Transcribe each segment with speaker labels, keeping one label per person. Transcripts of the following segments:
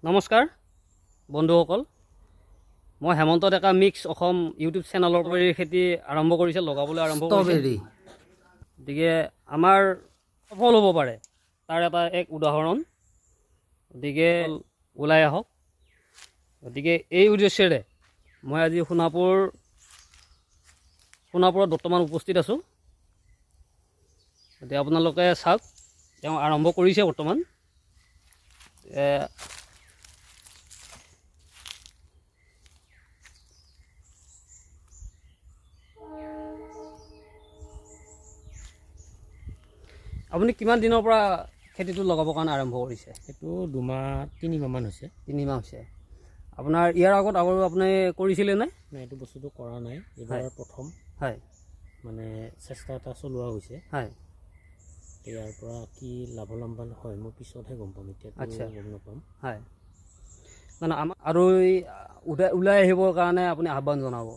Speaker 1: নমস্কাৰ বন্ধুসকল, মই হেমন্ত ডেকা মিক্স অসম ইউটিউব চেনেলৰ পৰা খেতি আৰম্ভ কৰিছে, লগাবলৈ আৰম্ভ কৰিছে। গতিকে আমাৰ সফল হ'ব পাৰে তাৰ এটা এক উদাহৰণ। গতিকে ওলাই আহক। গতিকে এই উদ্দেশ্যেৰে মই আজি সোণাপুৰত বৰ্তমান উপস্থিত আছোঁ। গতিকে আপোনালোকে চাওক, তেওঁ আৰম্ভ কৰিছে বৰ্তমান। আপুনি কিমান দিনৰ পৰা খেতিটো লগাবৰ কাৰণে আৰম্ভ কৰিছে?
Speaker 2: এইটো 2-3 মাহমান হৈছে।
Speaker 1: 3 মাহ হৈছে। আপোনাৰ ইয়াৰ আগত আৰু আপুনি কৰিছিলে নে?
Speaker 2: নাই, এইটো বস্তুটো কৰা নাই, এইবাৰ প্ৰথম।
Speaker 1: হয়,
Speaker 2: মানে চেষ্টা এটা চলোৱা হৈছে।
Speaker 1: হয়,
Speaker 2: ইয়াৰ পৰা কি লাভৱান হয় মই পিছতহে গম পাম, এতিয়া গম নাপাম।
Speaker 1: হয়, মানে আমাক আৰু ওলাই আহিবৰ কাৰণে আপুনি আহ্বান জনাব।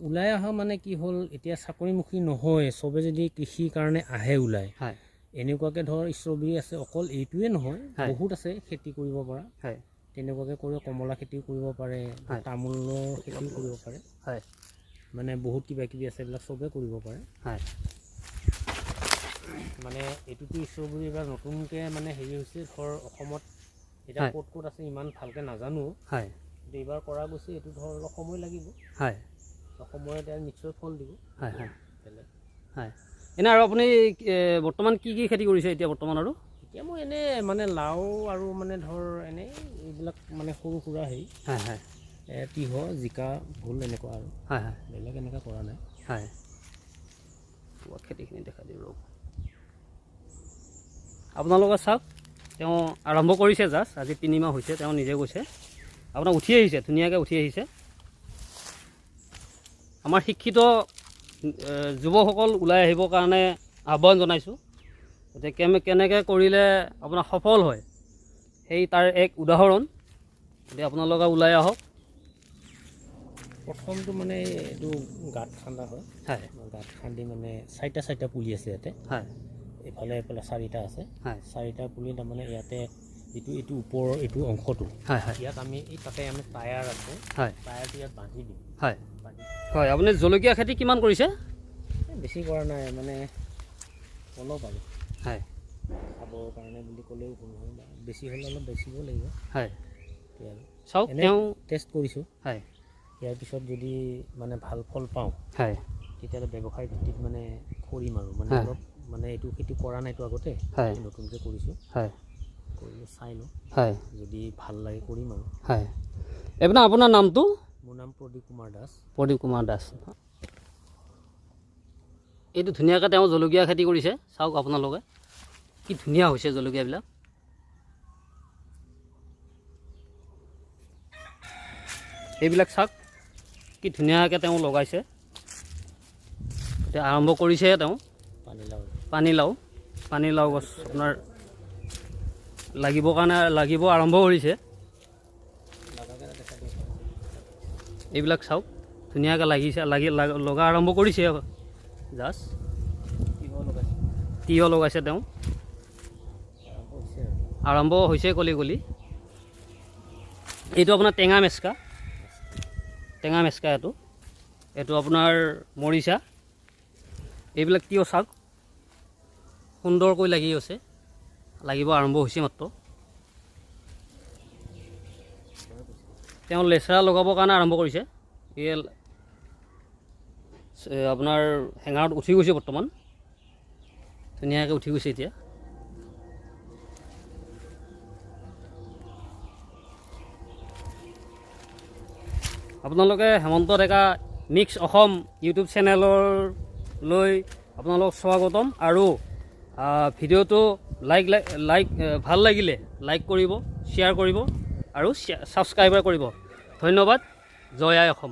Speaker 2: ওলাই অহা মানে কি হ'ল, এতিয়া চাকৰিমুখী নহয়, চবে যদি কৃষিৰ কাৰণে আহে ওলাই,
Speaker 1: হয়,
Speaker 2: এনেকুৱাকৈ ধৰ ষ্ট্ৰবেৰী আছে, অকল এইটোৱে নহয়, বহুত আছে খেতি কৰিব পৰা।
Speaker 1: হয়,
Speaker 2: তেনেকুৱাকৈ কৰি কমলা খেতিও কৰিব পাৰে, তামোলৰ খেতিও কৰিব পাৰে।
Speaker 1: হয়,
Speaker 2: মানে বহুত কিবা কিবি আছে, এইবিলাক চবেই কৰিব পাৰে।
Speaker 1: হয়,
Speaker 2: মানে এইটোতো ষ্ট্ৰবেৰী এইবাৰ নতুনকৈ মানে হেৰি হৈছে, ধৰ অসমত এতিয়া ক'ত ক'ত আছে ইমান ভালকৈ নাজানো।
Speaker 1: হয়,
Speaker 2: কিন্তু এইবাৰ কৰা গৈছে, এইটো ধৰ অলপ সময় লাগিব।
Speaker 1: হয়,
Speaker 2: সময়ত নিশ্চয় ফল দিব।
Speaker 1: হয়, হয়, হয়। এনে আৰু আপুনি বৰ্তমান কি কি খেতি কৰিছে এতিয়া বৰ্তমান? আৰু
Speaker 2: এতিয়া মই এনেই মানে লাও আৰু মানে ধৰ এনেই এইবিলাক মানে সৰু সুৰা হেৰি,
Speaker 1: হয়, হয়,
Speaker 2: তিঁয়হ, জিকা, ভোল এনেকুৱা আৰু।
Speaker 1: হয়, হয়,
Speaker 2: বেলেগ এনেকুৱা কৰা নাই।
Speaker 1: হয়, খেতিখিনি দেখা দিওঁ ৰ'ব। আপোনালোকে চাওক, তেওঁ আৰম্ভ কৰিছে জাষ্ট, আজি 3 মাহ হৈছে, তেওঁ নিজে কৈছে। আপোনাৰ উঠি আহিছে, ধুনীয়াকৈ উঠি আহিছে। আমাৰ শিক্ষিত যুৱকসকল ওলাই আহিবৰ কাৰণে আহ্বান জনাইছোঁ। গতিকে কেনেকৈ কৰিলে আপোনাৰ সফল হয়, সেই তাৰ এক উদাহৰণ। গতিকে আপোনালোকে ওলাই আহক।
Speaker 2: প্ৰথমটো মানে এইটো গাঁত খান্দা হয়। হয়, গাঁত খান্দি মানে 4টা পুলি আছে ইয়াতে। হয়, এইফালে 4টা আছে। হয়, 4টা পুলি তাৰমানে ইয়াতে এইটো ওপৰৰ এইটো অংশটো, হয়, হয়, ইয়াত আমি তাতে টায়াৰ আছে। হয়, টায়াৰটো ইয়াত বান্ধি দিম। হয়, হয়।
Speaker 1: আপুনি জলকীয়া খেতি কিমান কৰিছে?
Speaker 2: বেছি কৰা নাই, মানে অলপ আৰু।
Speaker 1: হয়,
Speaker 2: খাবৰ কাৰণে বুলি ক'লেও ভুল নহয়, বেছি হ'লে অলপ বেচিব লাগিব।
Speaker 1: হয়, চাওক, তেওঁ
Speaker 2: টেষ্ট কৰিছোঁ।
Speaker 1: হয়,
Speaker 2: ইয়াৰ পিছত যদি মানে ভাল ফল পাওঁ,
Speaker 1: হয়,
Speaker 2: তেতিয়াহ'লে ব্যৱসায় ভিত্তিত মানে কৰিম আৰু। মানে অলপ মানে এইটো খেতি কৰা নাইতো আগতে, নতুনকৈ কৰিছোঁ। হয়, কৰিলে চাই লওঁ। হয়, যদি ভাল লাগে কৰিম আৰু।
Speaker 1: হয়, আপোনাৰ নামটো?
Speaker 2: মোৰ নাম প্ৰদীপ কুমাৰ দাস।
Speaker 1: প্ৰদীপ কুমাৰ দাস। এইটো ধুনীয়াকৈ তেওঁ জলকীয়া খেতি কৰিছে, চাওক আপোনালোকে কি ধুনীয়া হৈছে জলকীয়াবিলাক। এইবিলাক চাওক কি ধুনীয়াকৈ তেওঁ লগাইছে। এতিয়া আৰম্ভ কৰিছে তেওঁ পানীলাও গছ আপোনাৰ লাগিব আৰম্ভ কৰিছে। এইবিলাক চাওক ধুনীয়াকৈ লগা আৰম্ভ কৰিছে। জাষ্ট তিয়হ লগাইছে তেওঁ, আৰম্ভ হৈছে কলি। এইটো আপোনাৰ টেঙা মেচকা এইটো আপোনাৰ মৰিচা। এইবিলাক তিয়হ চাওক সুন্দৰকৈ লাগিব আৰম্ভ হৈছে মাত্ৰ। তেওঁ লেচেৰা লগাবৰ কাৰণে আৰম্ভ কৰিছে। আপোনাৰ হেঙাৰত উঠি গৈছে বৰ্তমান, ধুনীয়াকৈ উঠি গৈছে এতিয়া। আপোনালোকে হেমন্ত ডেকা মিক্স অসম ইউটিউব চেনেললৈ আপোনালোক স্বাগতম। আৰু ভিডিঅ'টো ভাল লাগিলে লাইক কৰিব, শ্বেয়াৰ কৰিব আৰু ছাবস্ক্ৰাইব কৰিব। ধন্যবাদ। জয় আই অসম।